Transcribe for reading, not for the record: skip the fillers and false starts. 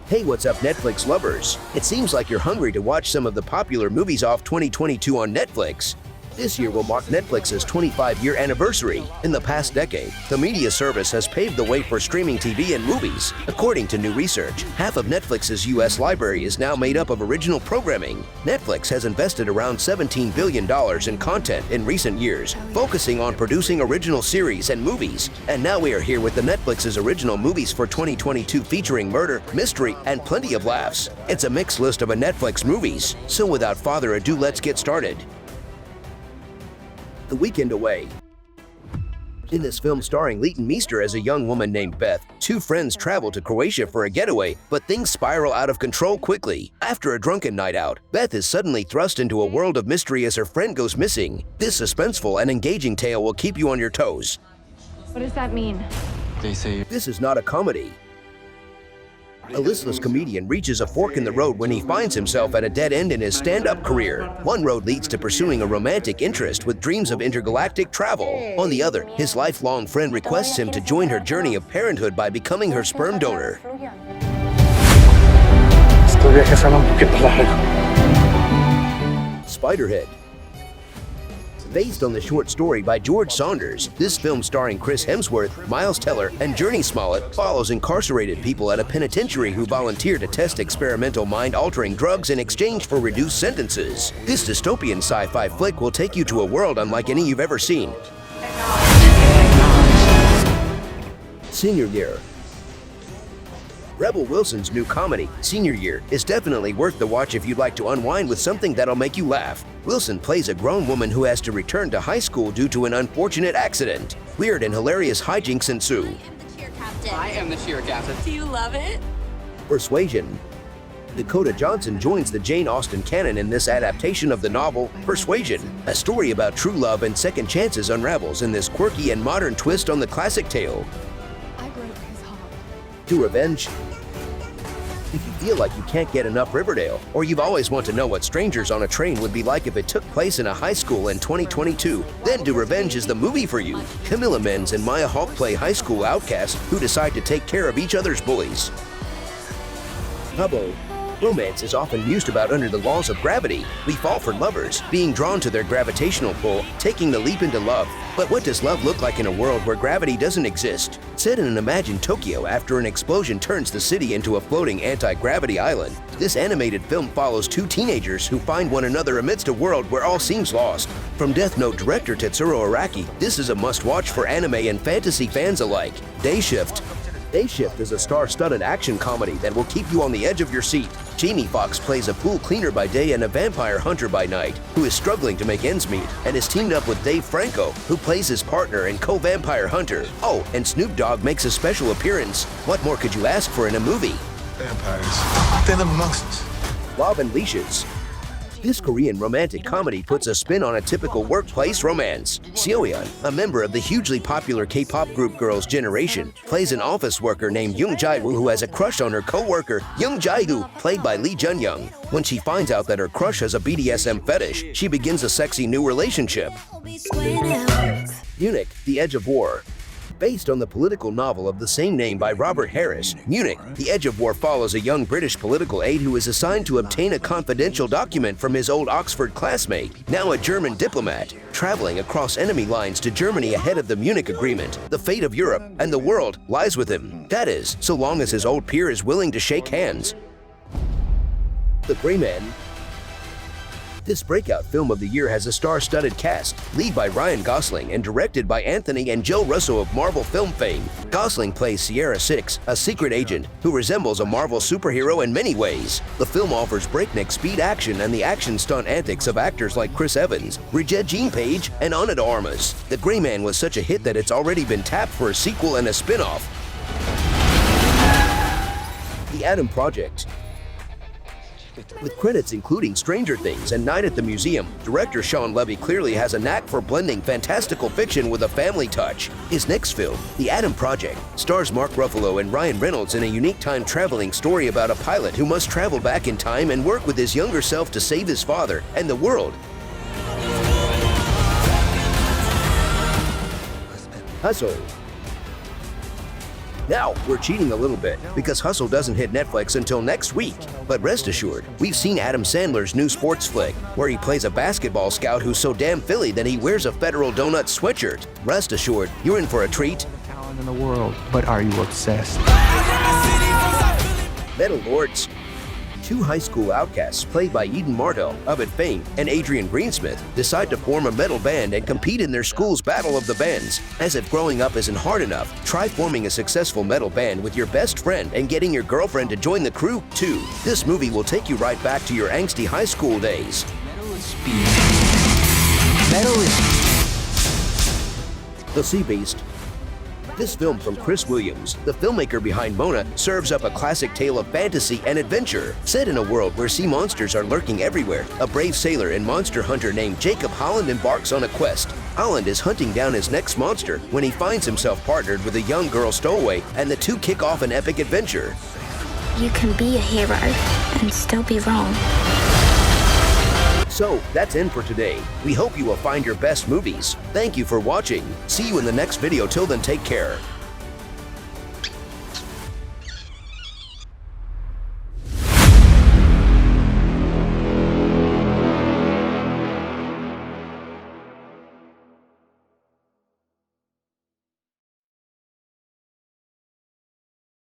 Hey, what's up, Netflix lovers? It seems like you're hungry to watch some of the popular movies off 2022 on Netflix. This year will mark Netflix's 25-year anniversary. In the past decade, the media service has paved the way for streaming TV and movies. According to new research, half of Netflix's U.S. library is now made up of original programming. Netflix has invested around $17 billion in content in recent years, focusing on producing original series and movies. And now we are here with the Netflix's original movies for 2022 featuring murder, mystery, and plenty of laughs. It's a mixed list of Netflix movies. So without further ado, let's get started. The Weekend Away. In this film starring Leighton Meester as a young woman named Beth, two friends travel to Croatia for a getaway, but things spiral out of control quickly. After a drunken night out, Beth is suddenly thrust into a world of mystery as her friend goes missing. This suspenseful and engaging tale will keep you on your toes. What does that mean? They say This is not a comedy. A listless comedian reaches a fork in the road when he finds himself at a dead end in his stand-up career. One road leads to pursuing a romantic interest with dreams of intergalactic travel. On the other, his lifelong friend requests him to join her journey of parenthood by becoming her sperm donor. Spiderhead. Based on the short story by George Saunders, this film starring Chris Hemsworth, Miles Teller, and Journey Smollett follows incarcerated people at a penitentiary who volunteer to test experimental mind-altering drugs in exchange for reduced sentences. This dystopian sci-fi flick will take you to a world unlike any you've ever seen. Senior Year. Rebel Wilson's new comedy, Senior Year, is definitely worth the watch if you'd like to unwind with something that'll make you laugh. Wilson plays a grown woman who has to return to high school due to an unfortunate accident. Weird and hilarious hijinks ensue. I am the cheer captain. Do you love it? Persuasion. Dakota Johnson joins the Jane Austen canon in this adaptation of the novel Persuasion. A story about true love and second chances unravels in this quirky and modern twist on the classic tale. I broke his heart. To Revenge. If you feel like you can't get enough Riverdale, or you've always wanted to know what Strangers on a Train would be like if it took place in a high school in 2022, then To Revenge is the movie for you. Camilla Menz and Maya Hawke play high school outcasts who decide to take care of each other's bullies. Hubbo. Romance is often used about under the laws of gravity. We fall for lovers, being drawn to their gravitational pull, taking the leap into love. But what does love look like in a world where gravity doesn't exist? Set in an imagined Tokyo after an explosion turns the city into a floating anti-gravity island, this animated film follows two teenagers who find one another amidst a world where all seems lost. From Death Note director Tetsuro Araki, this is a must-watch for anime and fantasy fans alike. Day Shift. Day Shift is a star-studded action comedy that will keep you on the edge of your seat. Jamie Foxx plays a pool cleaner by day and a vampire hunter by night, who is struggling to make ends meet, and is teamed up with Dave Franco, who plays his partner and co-vampire hunter. Oh, and Snoop Dogg makes a special appearance. What more could you ask for in a movie? Vampires. They live amongst us. Love and Leashes. This Korean romantic comedy puts a spin on a typical workplace romance. Seoyeon, a member of the hugely popular K-pop group Girls' Generation, plays an office worker named Young Jae-woo who has a crush on her co-worker, Young Jae-woo, played by Lee Jun-young. When she finds out that her crush has a BDSM fetish, she begins a sexy new relationship. Munich, The Edge of War. Based on the political novel of the same name by Robert Harris, Munich, The Edge of War follows a young British political aide who is assigned to obtain a confidential document from his old Oxford classmate, now a German diplomat. Traveling across enemy lines to Germany ahead of the Munich Agreement, the fate of Europe and the world lies with him. That is, so long as his old peer is willing to shake hands. The Gray Man. This breakout film of the year has a star-studded cast, lead by Ryan Gosling and directed by Anthony and Joe Russo of Marvel film fame. Gosling plays Sierra Six, a secret agent who resembles a Marvel superhero in many ways. The film offers breakneck speed action and the action stunt antics of actors like Chris Evans, Regina Page, and Ana de Armas. The Gray Man was such a hit that it's already been tapped for a sequel and a spin-off. The Adam Project. With credits including Stranger Things and Night at the Museum, director Sean Levy clearly has a knack for blending fantastical fiction with a family touch. His next film, The Adam Project, stars Mark Ruffalo and Ryan Reynolds in a unique time-traveling story about a pilot who must travel back in time and work with his younger self to save his father and the world. Hustle. Now, we're cheating a little bit because Hustle doesn't hit Netflix until next week. But rest assured, we've seen Adam Sandler's new sports flick, where he plays a basketball scout who's so damn Philly that he wears a Federal Donut sweatshirt. Rest assured, you're in for a treat. Talent in the world, but are you obsessed? Metal Lords. Two high school outcasts played by Eden Martell, of It fame, and Adrian Greensmith decide to form a metal band and compete in their school's Battle of the Bands. As if growing up isn't hard enough, try forming a successful metal band with your best friend and getting your girlfriend to join the crew, too. This movie will take you right back to your angsty high school days. Metal is speed. Metal is... The Sea Beast. This film from Chris Williams, the filmmaker behind Mona, serves up a classic tale of fantasy and adventure. Set in a world where sea monsters are lurking everywhere, a brave sailor and monster hunter named Jacob Holland embarks on a quest. Holland is hunting down his next monster when he finds himself partnered with a young girl stowaway, and the two kick off an epic adventure. You can be a hero and still be wrong. So, that's it for today. We hope you will find your best movies. Thank you for watching. See you in the next video. Till then, take care.